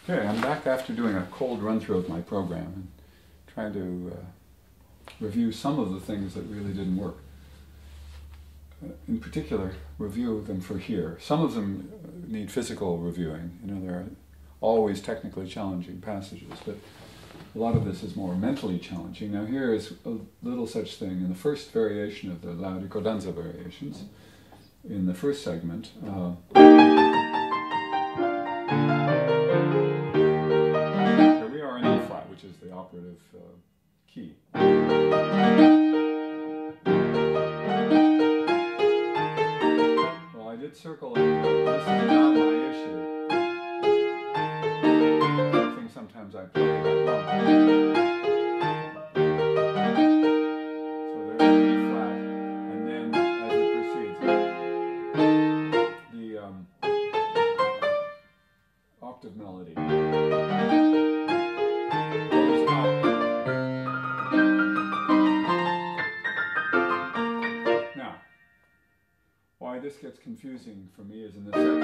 Okay, I'm back after doing a cold run-through of my program and trying to review some of the things that really didn't work. In particular, review them for here. Some of them need physical reviewing. You know, there are always technically challenging passages, but a lot of this is more mentally challenging. Now here is a little such thing in the first variation of the La Ricordanza variations. In the first segment, here we are in E flat, which is the operative key. Well, I did circle it. This is not my issue. I think sometimes I play that wrong. So there's E flat, and then as it proceeds, the octave melody goes up. Now, why this gets confusing for me is in the second.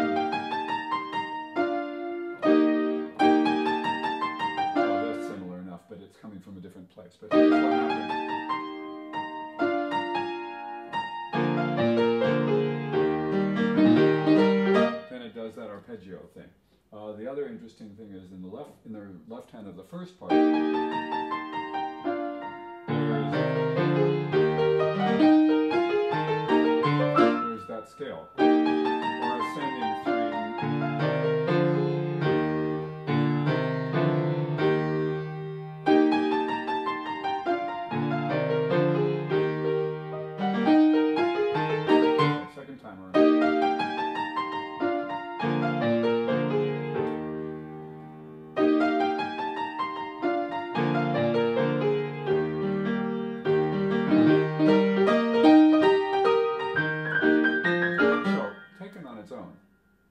Well, that's similar enough, but it's coming from a different place. But here's what happens. Then it does that arpeggio thing. The other interesting thing is in the left hand of the first part, there's that scale, or ascending three. Second time around.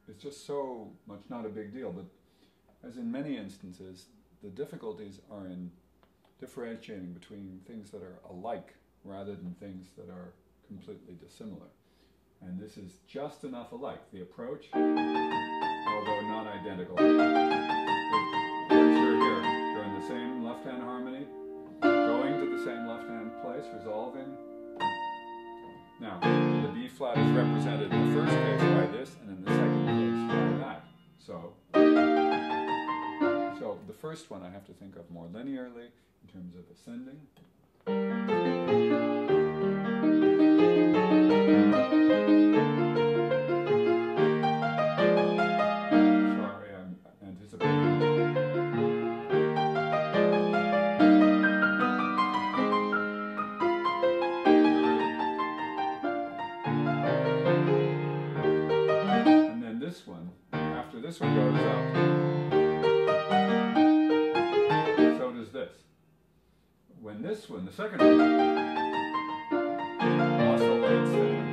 It's just so much not a big deal, but as in many instances, the difficulties are in differentiating between things that are alike rather than things that are completely dissimilar. And this is just enough alike. The approach, although not identical. You're here, you're in the same left-hand harmony, going to the same left-hand place, resolving. Now, the B flat is represented in the first case by this, and in the second case by that. So the first one I have to think of more linearly in terms of ascending. Sorry, I'm anticipating. This one, after this one goes up, so does this. When this one, the second one, oscillates then.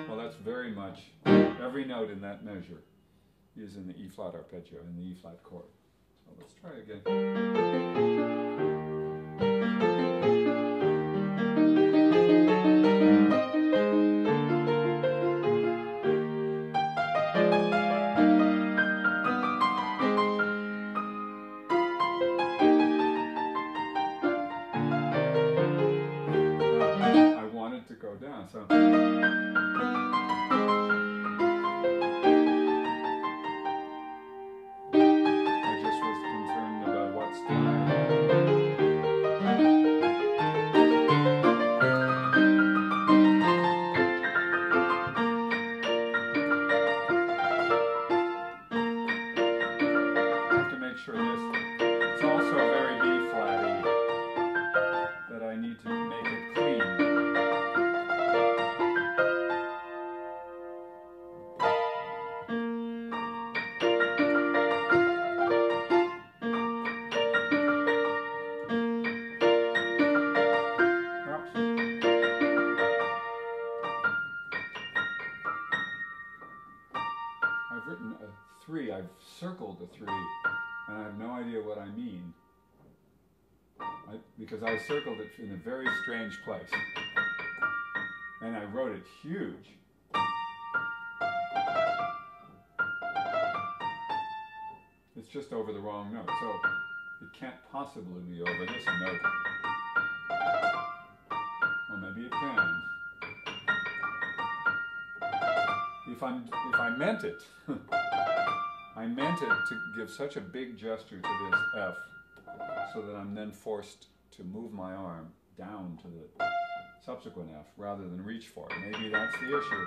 Well, that's very much, every note in that measure is in the E flat arpeggio, in the E flat chord. So let's try again. Down, so I just was concerned about what's time. I have to make sure this, it's also very B flat-y, that I need to make it clean. I've written a 3, I've circled a 3, and I have no idea what I mean. Because I circled it in a very strange place. And I wrote it huge. just over the wrong note, so it can't possibly be over this note. Well, maybe it can. If I meant it, I meant it to give such a big gesture to this F, so that I'm then forced to move my arm down to the subsequent F rather than reach for it. Maybe that's the issue.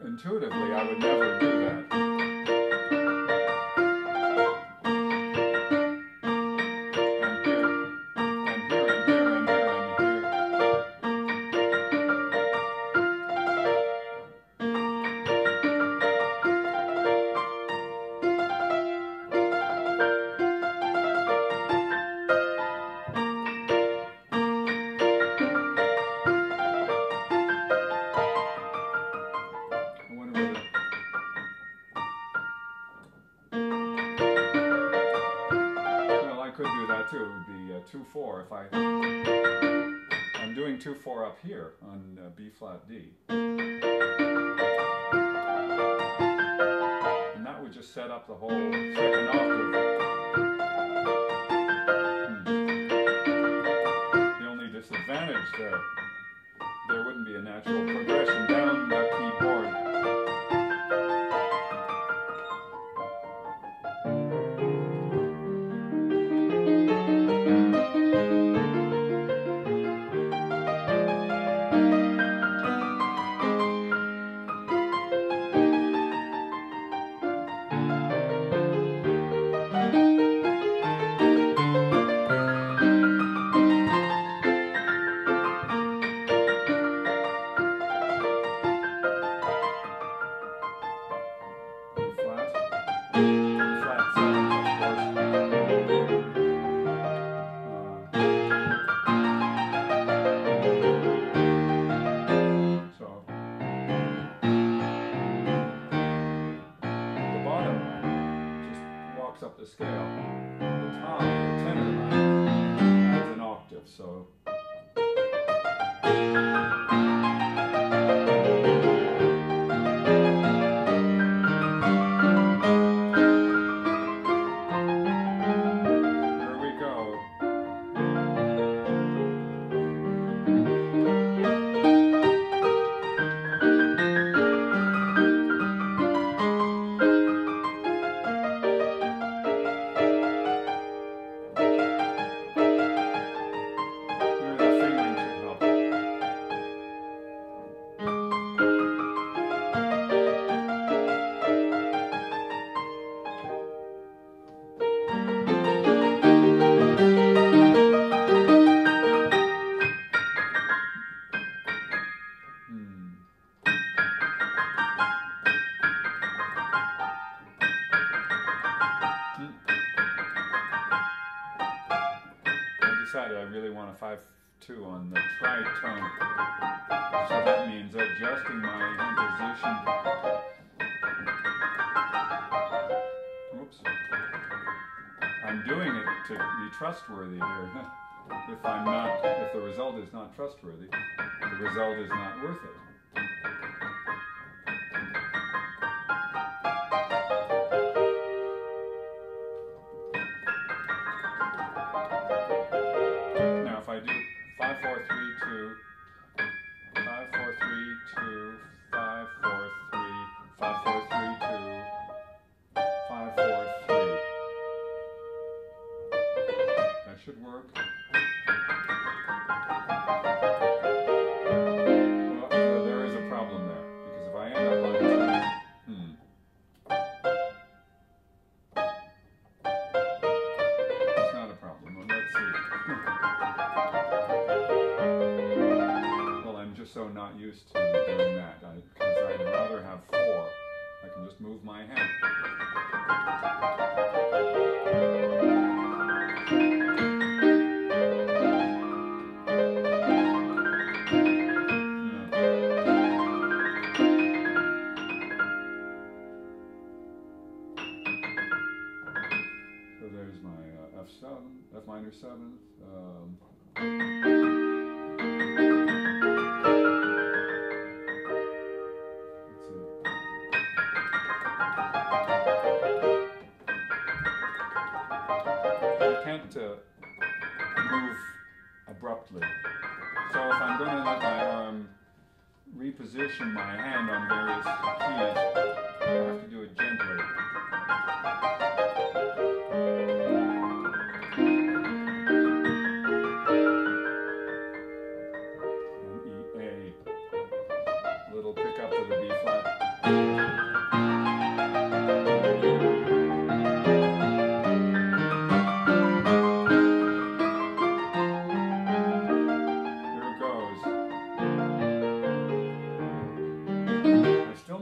Intuitively, I would never do that. And here, and here, and here, and here, and here. Too, it would be 2-4 if I'm doing 2-4 up here on B flat D, and that would just set up the whole second octave. The only disadvantage there wouldn't be a natural progression down the keyboard. Up the scale. The top, the tenor line, adds an octave, so here we go. I really want a 5-2 on the tritone, so that means adjusting my hand position. Oops. I'm doing it to be trustworthy here. If the result is not trustworthy, the result is not worth it. If I do 5, 4, 3, 2, 5, 4, 3, 2, 5, 4, 3, 5, 4, 3, 2, 5, 4, 3. That should work. Well, there is a problem there, because if I end up on 2, it's not a problem. Well, let's see. So not used to doing that, because I'd rather have 4. I can just move my hand. So there's my F7, F minor 7th. to move abruptly. So if I'm going to let my arm reposition my hand on various keys, I have to do it gently. And E, A, little pickup to the B flat.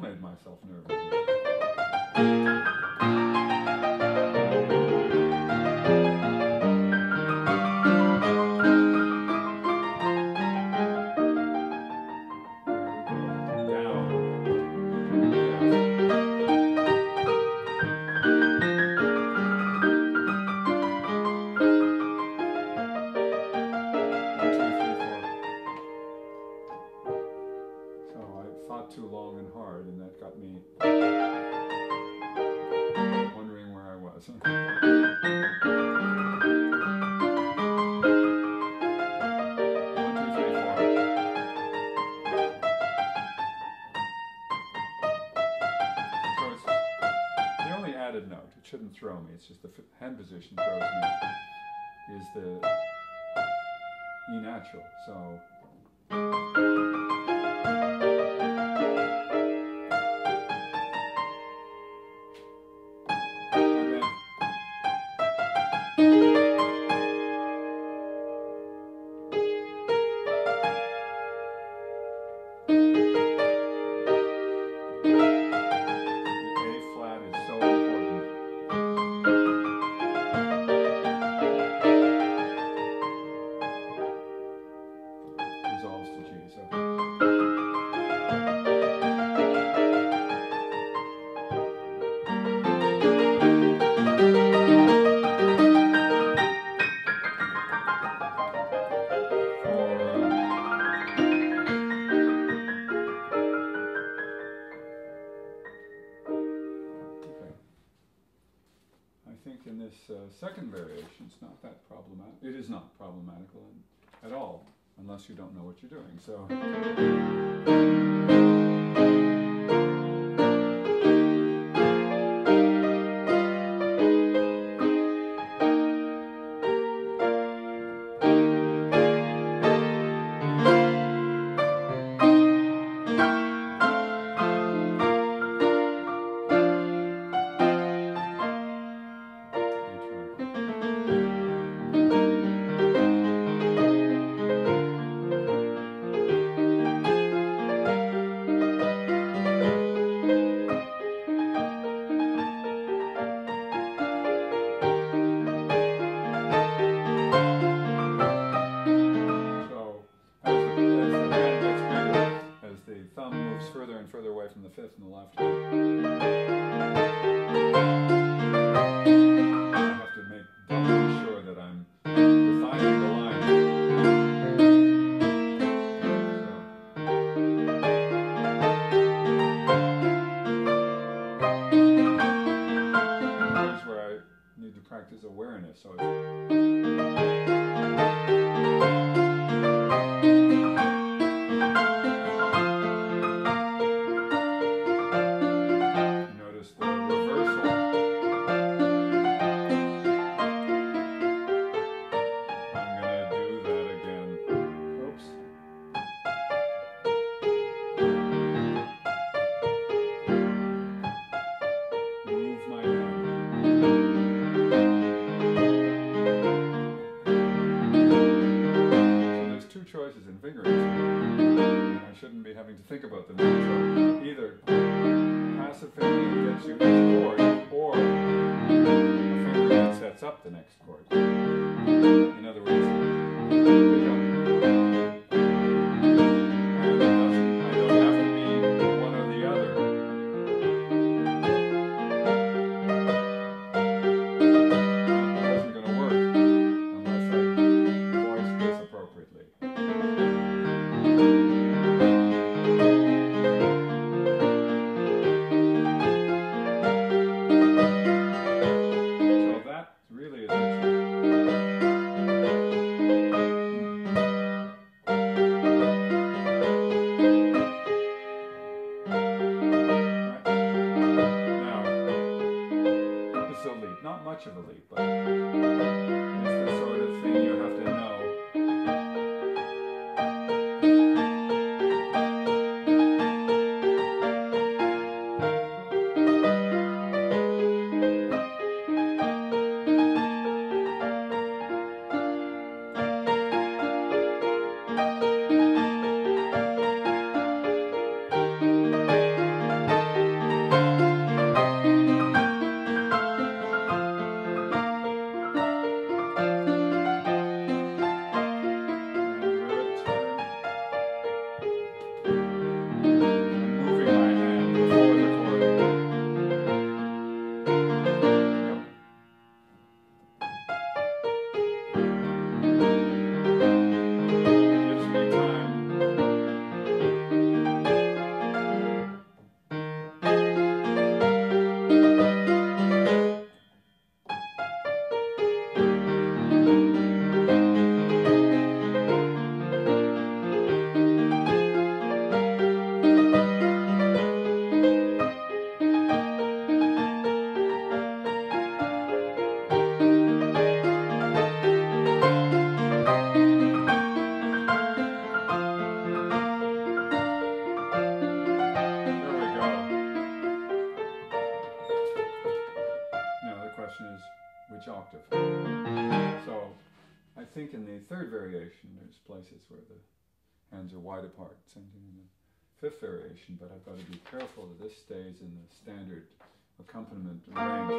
Made myself nervous. There we go. Down. Yes. 1, 2, 3, 4. So I thought too long and hard, and that got me wondering where I was. 1, 2, 3, 4. So it's the only added note. It shouldn't throw me. It's just the hand position throws me. Is the E natural. So. Resolves to G. So. I think in this second variation, it's not that problematic. It is not problematical at all, unless you don't know what you're doing. So. Further and further away from the fifth and the left. I have to make doubly sure that I'm defining the line. So. Here's where I need to practice awareness. So in the third variation, there's places where the hands are wide apart, same thing in the fifth variation, but I've got to be careful that this stays in the standard accompaniment range.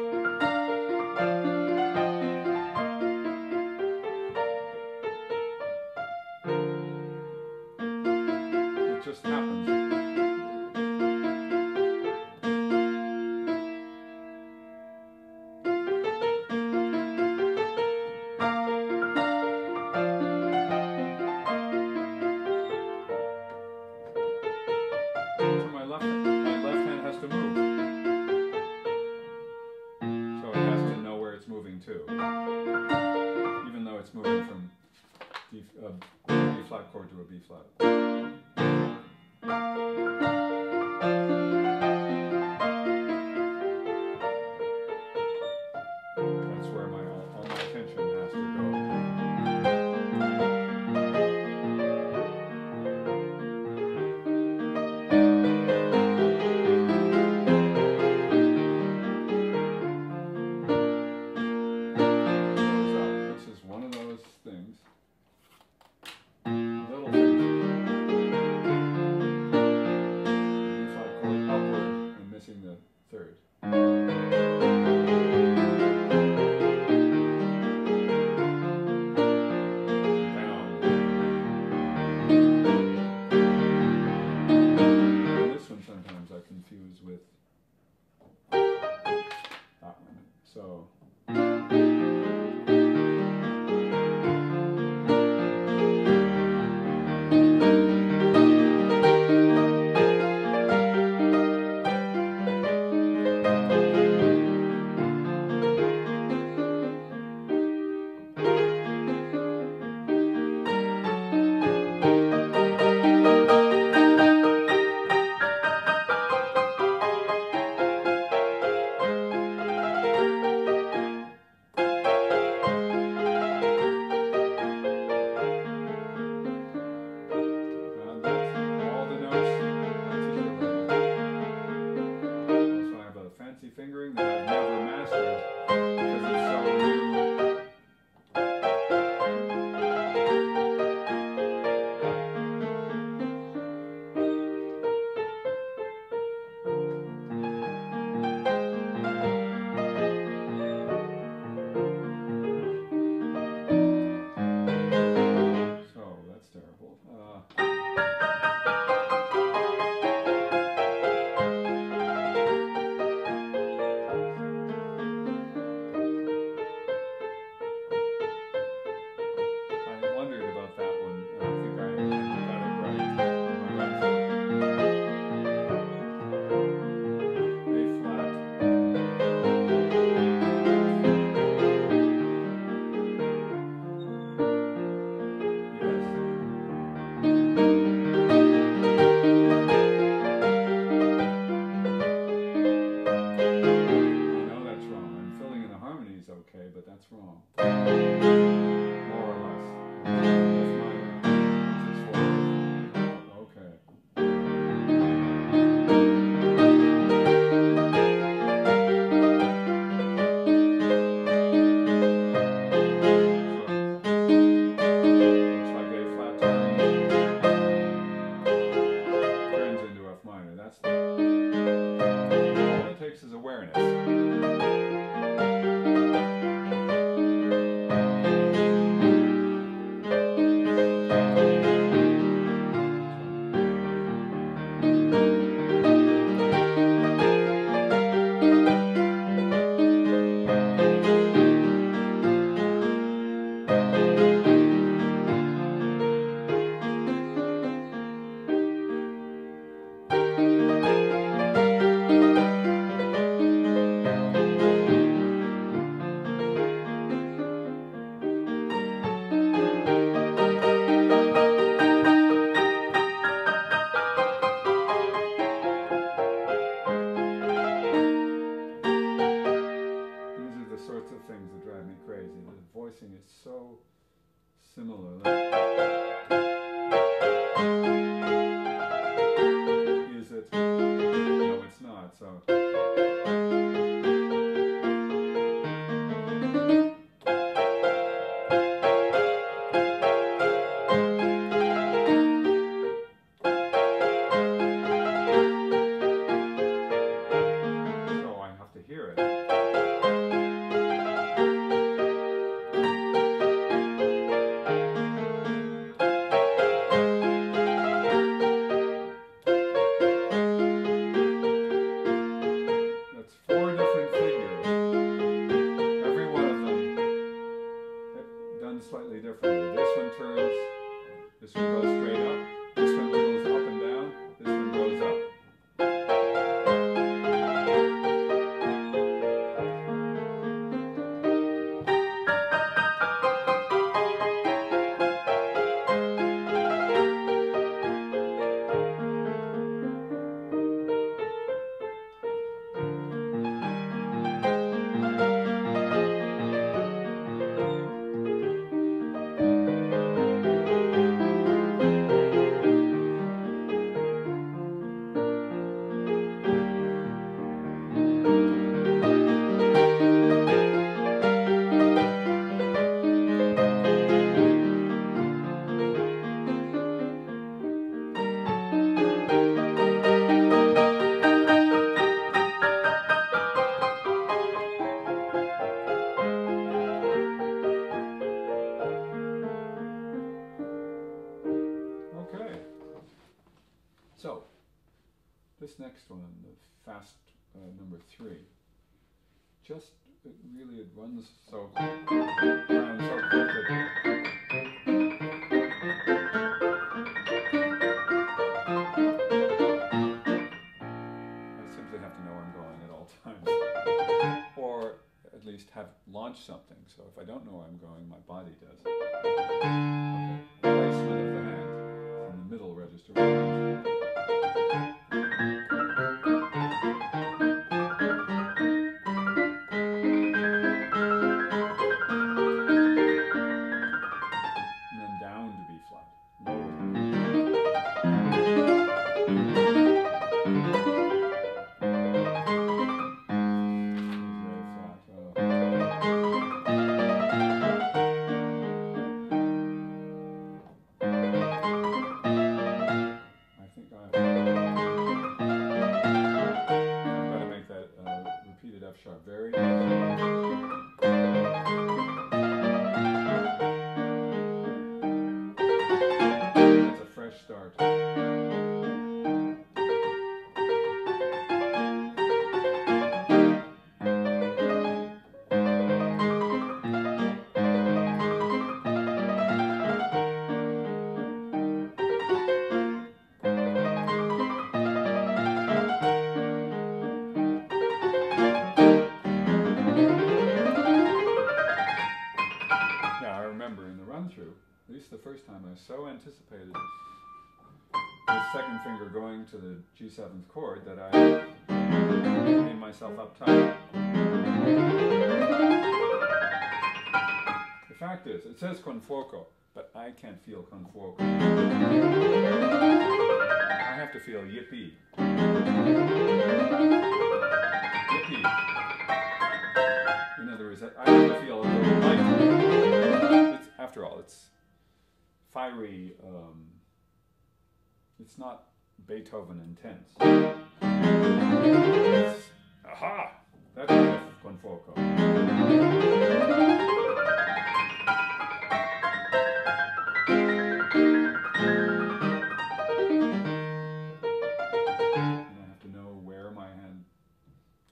It just happens. Too, even though it's moving from D flat chord to a B flat. That's where all my attention has to go. Third. Down. And this one sometimes I confuse with that one. So. Fingering that I've never mastered because it's so so that's terrible. Okay, but that's wrong. More or less. Okay. Looks like A flat turns into F minor. That's all it takes is awareness. Voicing is so similar. Is it? No, it's not. So. carefully. This one turns, this one goes straight up, this one goes up and down, this one goes up. So, this next one, the fast number 3, just really it runs so around so quickly. I simply have to know where I'm going at all times, or at least have launched something. So if I don't know where I'm going, my body does. Okay. Placement of the hand in the middle register. F-sharp, very that's a fresh start. At least the first time, I so anticipated the second finger going to the G7th chord that I made myself uptight. The fact is, it says con fuoco, but I can't feel con fuoco. I have to feel yippee. Yippee. In other words, I have to feel a little light. After all, it's fiery, it's not Beethoven intense. It's, aha! That kind of con fuoco. And I have to know where my hand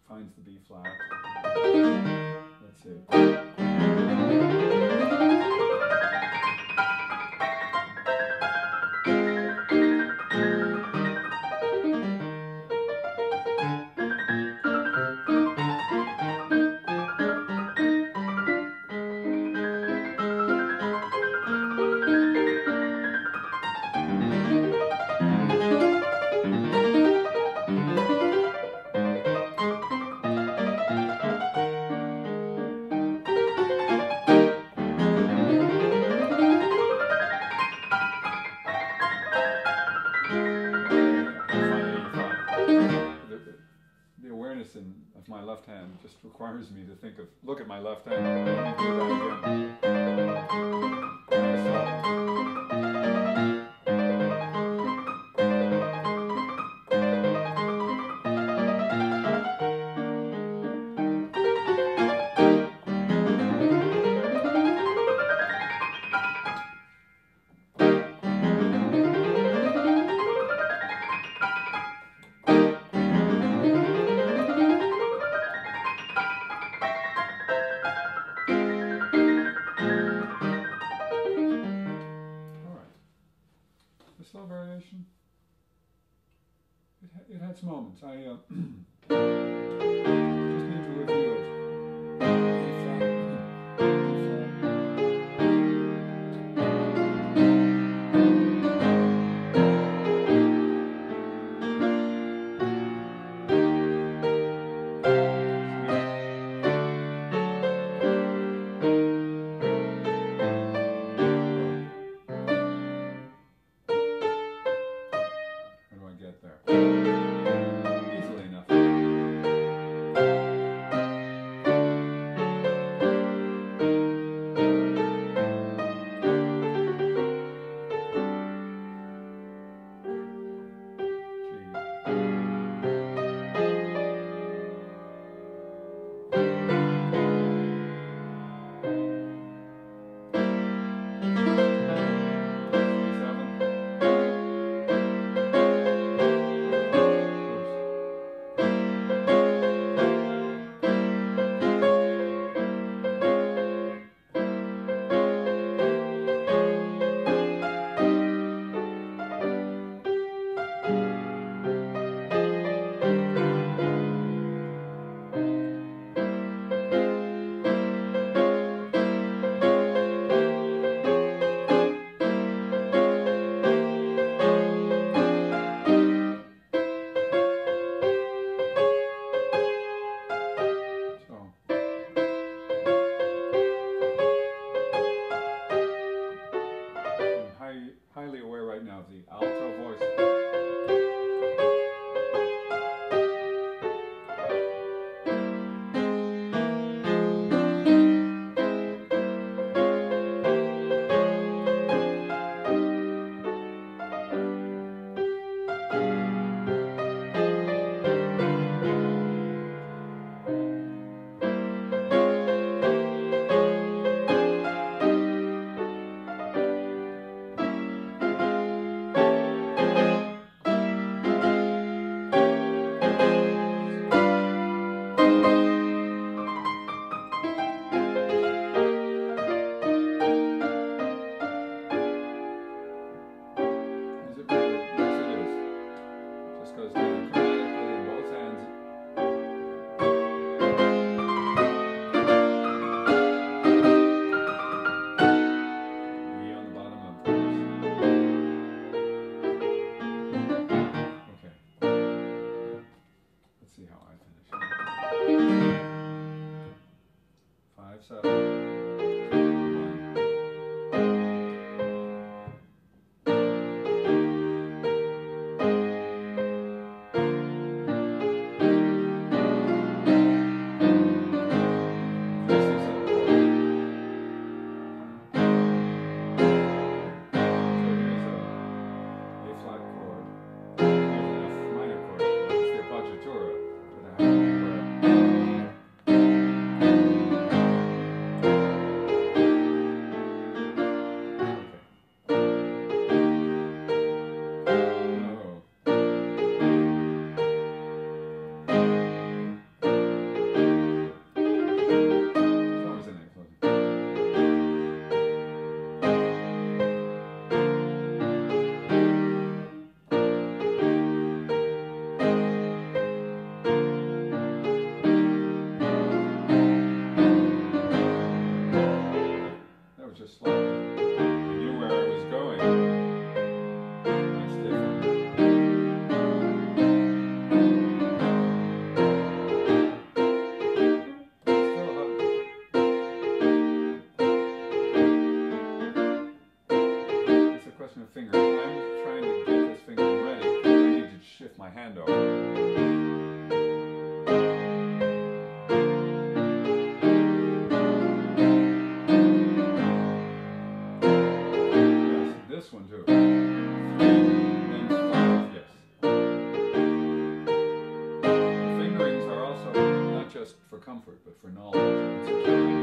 finds the B flat. Let's see. Of my left hand just requires me to think of, look at my left hand, let me do that again. position? It had its moments. I just need to review it. How do I get there? Easily enough. Highly aware right now of the alto voice. See how I finish. 5, 7, just slowly. I knew where I was going. That's different. Still hugging. It's a question of fingers. I'm trying to get this finger ready. I need to shift my hand over. This one too. 3 and 5, yes. The fingerings are also not just for comfort, but for knowledge and security.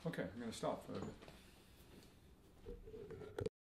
Okay, I'm going to stop for a bit.